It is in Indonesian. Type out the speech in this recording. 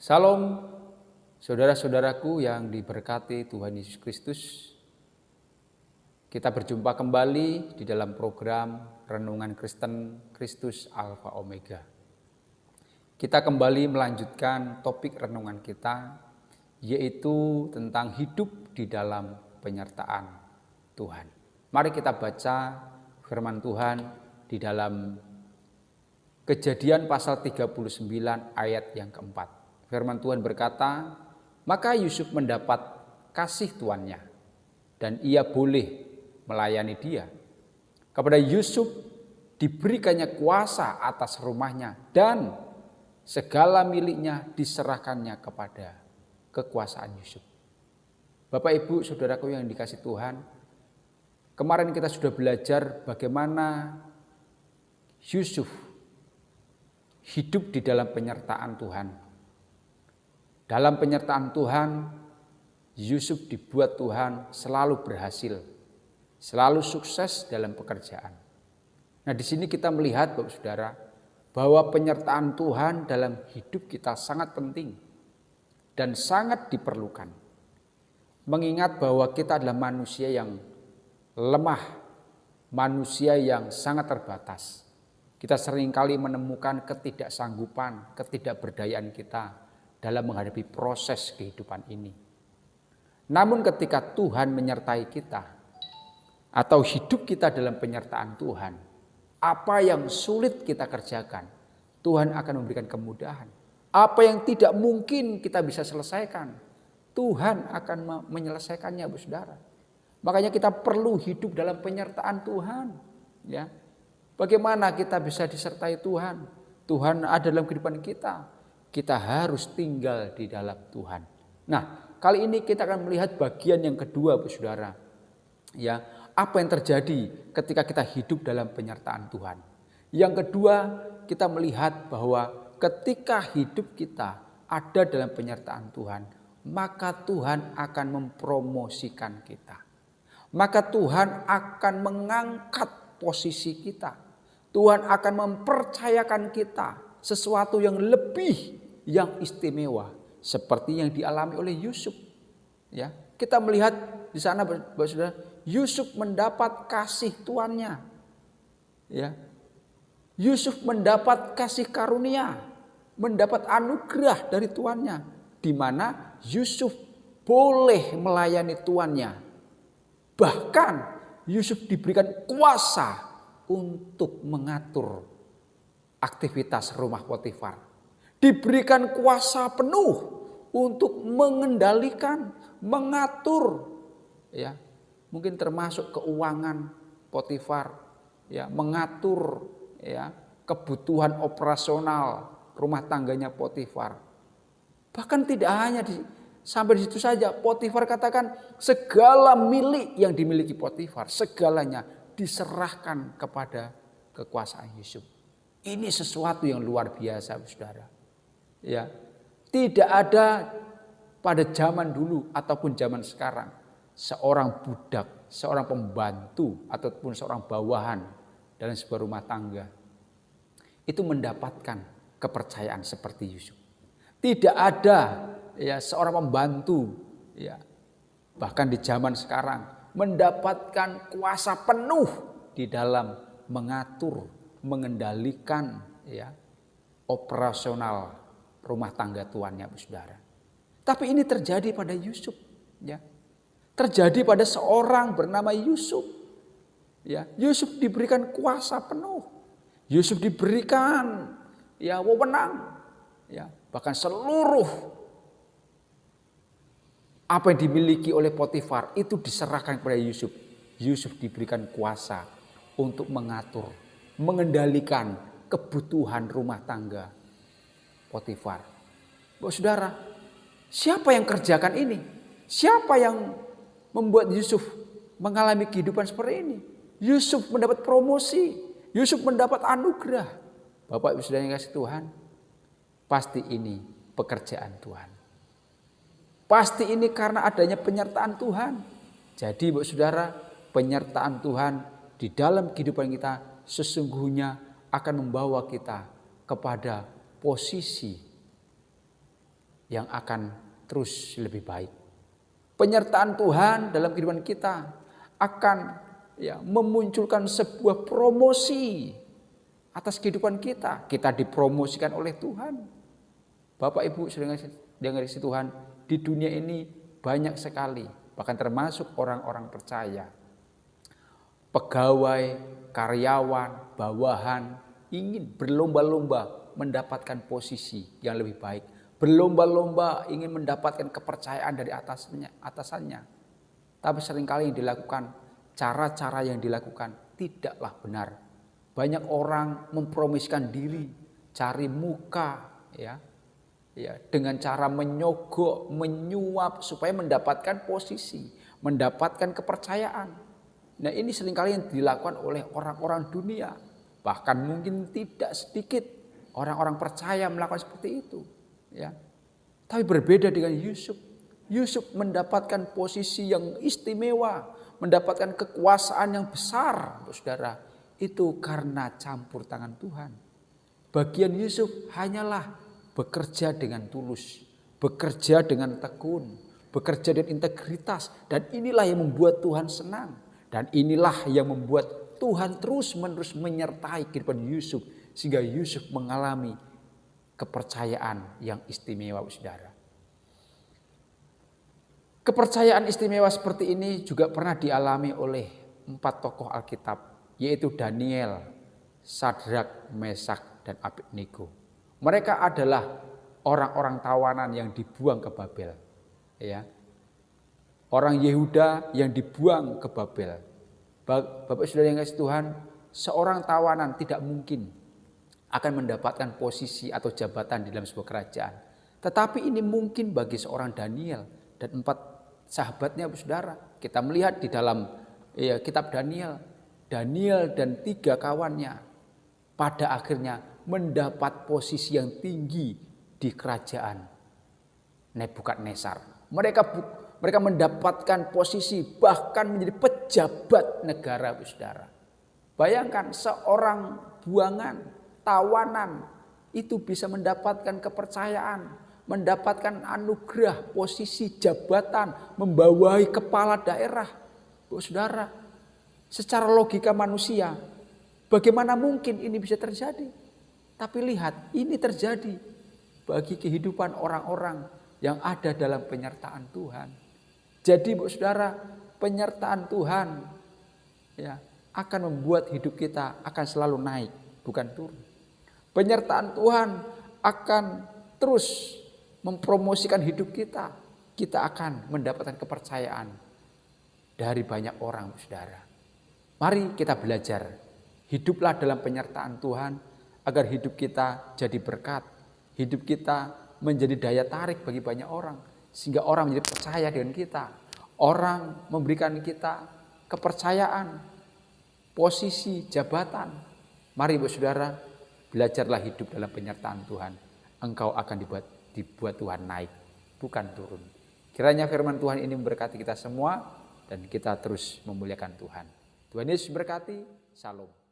Salam saudara-saudaraku yang diberkati Tuhan Yesus Kristus. Kita berjumpa kembali di dalam program Renungan Kristen Kristus Alfa Omega. Kita kembali melanjutkan topik renungan kita, yaitu tentang hidup di dalam penyertaan Tuhan. Mari kita baca firman Tuhan di dalam Kejadian pasal 39 ayat yang keempat. Firman Tuhan berkata, maka Yusuf mendapat kasih tuannya dan ia boleh melayani dia. Kepada Yusuf diberikannya kuasa atas rumahnya dan segala miliknya diserahkannya kepada kekuasaan Yusuf. Bapak, Ibu, saudaraku yang dikasih Tuhan, kemarin kita sudah belajar bagaimana Yusuf hidup di dalam penyertaan Tuhan. Dalam penyertaan Tuhan, Yusuf dibuat Tuhan selalu berhasil, selalu sukses dalam pekerjaan. Nah, di sini kita melihat, Bapak Saudara, bahwa penyertaan Tuhan dalam hidup kita sangat penting dan sangat diperlukan. Mengingat bahwa kita adalah manusia yang lemah, manusia yang sangat terbatas. Kita seringkali menemukan ketidaksanggupan, ketidakberdayaan kita dalam menghadapi proses kehidupan ini. Namun ketika Tuhan menyertai kita atau hidup kita dalam penyertaan Tuhan, apa yang sulit kita kerjakan, Tuhan akan memberikan kemudahan. Apa yang tidak mungkin kita bisa selesaikan, Tuhan akan menyelesaikannya, Bu Saudara. Makanya kita perlu hidup dalam penyertaan Tuhan, ya. Bagaimana kita bisa disertai Tuhan? Tuhan ada dalam kehidupan kita. Kita harus tinggal di dalam Tuhan. Nah, kali ini kita akan melihat bagian yang kedua, Bu Saudara. Ya, apa yang terjadi ketika kita hidup dalam penyertaan Tuhan? Yang kedua, kita melihat bahwa ketika hidup kita ada dalam penyertaan Tuhan, maka Tuhan akan mempromosikan kita. Maka Tuhan akan mengangkat posisi kita. Tuhan akan mempercayakan kita sesuatu yang lebih, yang istimewa, seperti yang dialami oleh Yusuf. Ya, kita melihat di sana, Bapak Saudara, Yusuf mendapat kasih tuannya. Ya, Yusuf mendapat kasih karunia, mendapat anugerah dari tuannya, di mana Yusuf boleh melayani tuannya. Bahkan Yusuf diberikan kuasa untuk mengatur aktivitas rumah Potifar. Diberikan kuasa penuh untuk mengendalikan, mengatur, ya, mungkin termasuk keuangan Potifar, ya, mengatur, ya, kebutuhan operasional rumah tangganya Potifar. Bahkan tidak hanya sampai di situ saja, Potifar katakan segala milik yang dimiliki Potifar, segalanya diserahkan kepada kekuasaan Yusuf. Ini sesuatu yang luar biasa, Saudara. Ya, tidak ada pada zaman dulu ataupun zaman sekarang seorang budak, seorang pembantu ataupun seorang bawahan dalam sebuah rumah tangga itu mendapatkan kepercayaan seperti Yusuf. Tidak ada, ya, seorang pembantu, ya, bahkan di zaman sekarang mendapatkan kuasa penuh di dalam mengatur, mengendalikan, ya, operasional rumah tangga tuannya, Bu Saudara. Tapi ini terjadi pada Yusuf, ya. Terjadi pada seorang bernama Yusuf. Ya, Yusuf diberikan kuasa penuh. Yusuf diberikan, ya, wewenang, ya, bahkan seluruh apa yang dimiliki oleh Potifar itu diserahkan kepada Yusuf. Yusuf diberikan kuasa untuk mengatur, mengendalikan kebutuhan rumah tangga Potifar. Bapak Saudara, siapa yang kerjakan ini? Siapa yang membuat Yusuf mengalami kehidupan seperti ini? Yusuf mendapat promosi, Yusuf mendapat anugerah. Bapak Ibu Saudara yang kasih Tuhan, pasti ini pekerjaan Tuhan. Pasti ini karena adanya penyertaan Tuhan. Jadi Bapak Saudara, penyertaan Tuhan di dalam kehidupan kita sesungguhnya akan membawa kita kepada posisi yang akan terus lebih baik. Penyertaan Tuhan dalam kehidupan kita akan memunculkan sebuah promosi atas kehidupan kita. Kita dipromosikan oleh Tuhan. Bapak Ibu saudara kasih Tuhan, di dunia ini banyak sekali, bahkan termasuk orang-orang percaya, pegawai, karyawan, bawahan ingin berlomba-lomba mendapatkan posisi yang lebih baik. Berlomba-lomba ingin mendapatkan kepercayaan dari atasannya. Tapi seringkali yang dilakukan, cara-cara yang dilakukan tidaklah benar. Banyak orang mempromosikan diri, cari muka, dengan cara menyogok, menyuap supaya mendapatkan posisi, mendapatkan kepercayaan. Nah, ini seringkali yang dilakukan oleh orang-orang dunia. Bahkan mungkin tidak sedikit orang-orang percaya melakukan seperti itu. Tapi berbeda dengan Yusuf. Yusuf mendapatkan posisi yang istimewa, mendapatkan kekuasaan yang besar, saudara. Itu karena campur tangan Tuhan. Bagian Yusuf hanyalah bekerja dengan tulus, bekerja dengan tekun, bekerja dengan integritas. Dan inilah yang membuat Tuhan senang. Dan inilah yang membuat Tuhan terus-menerus menyertai kehidupan Yusuf. Sehingga Yusuf mengalami kepercayaan yang istimewa, saudara. Kepercayaan istimewa seperti ini juga pernah dialami oleh 4 tokoh Alkitab, yaitu Daniel, Sadrak, Mesak, dan Abednego. Mereka adalah orang-orang tawanan yang dibuang ke Babel. Orang Yehuda yang dibuang ke Babel. Bapak saudara yang kasih Tuhan, seorang tawanan tidak mungkin akan mendapatkan posisi atau jabatan di dalam sebuah kerajaan. Tetapi ini mungkin bagi seorang Daniel dan 4 sahabatnya, saudara. Kita melihat di dalam kitab Daniel dan 3 kawannya pada akhirnya mendapat posisi yang tinggi di kerajaan Nebukadnezar. Mereka mendapatkan posisi bahkan menjadi pejabat negara, saudara. Bayangkan seorang buangan, tawanan itu bisa mendapatkan kepercayaan, mendapatkan anugerah, posisi jabatan, membawahi kepala daerah. Saudara, secara logika manusia, bagaimana mungkin ini bisa terjadi? Tapi lihat, ini terjadi bagi kehidupan orang-orang yang ada dalam penyertaan Tuhan. Jadi, saudara, penyertaan Tuhan akan membuat hidup kita akan selalu naik, bukan turun. Penyertaan Tuhan akan terus mempromosikan hidup kita. Kita akan mendapatkan kepercayaan dari banyak orang, saudara. Mari kita belajar. Hiduplah dalam penyertaan Tuhan agar hidup kita jadi berkat. Hidup kita menjadi daya tarik bagi banyak orang. Sehingga orang menjadi percaya dengan kita. Orang memberikan kita kepercayaan, posisi, jabatan. Mari saudara, belajarlah hidup dalam penyertaan Tuhan. Engkau akan dibuat Tuhan naik, bukan turun. Kiranya firman Tuhan ini memberkati kita semua dan kita terus memuliakan Tuhan. Tuhan Yesus berkati. Shalom.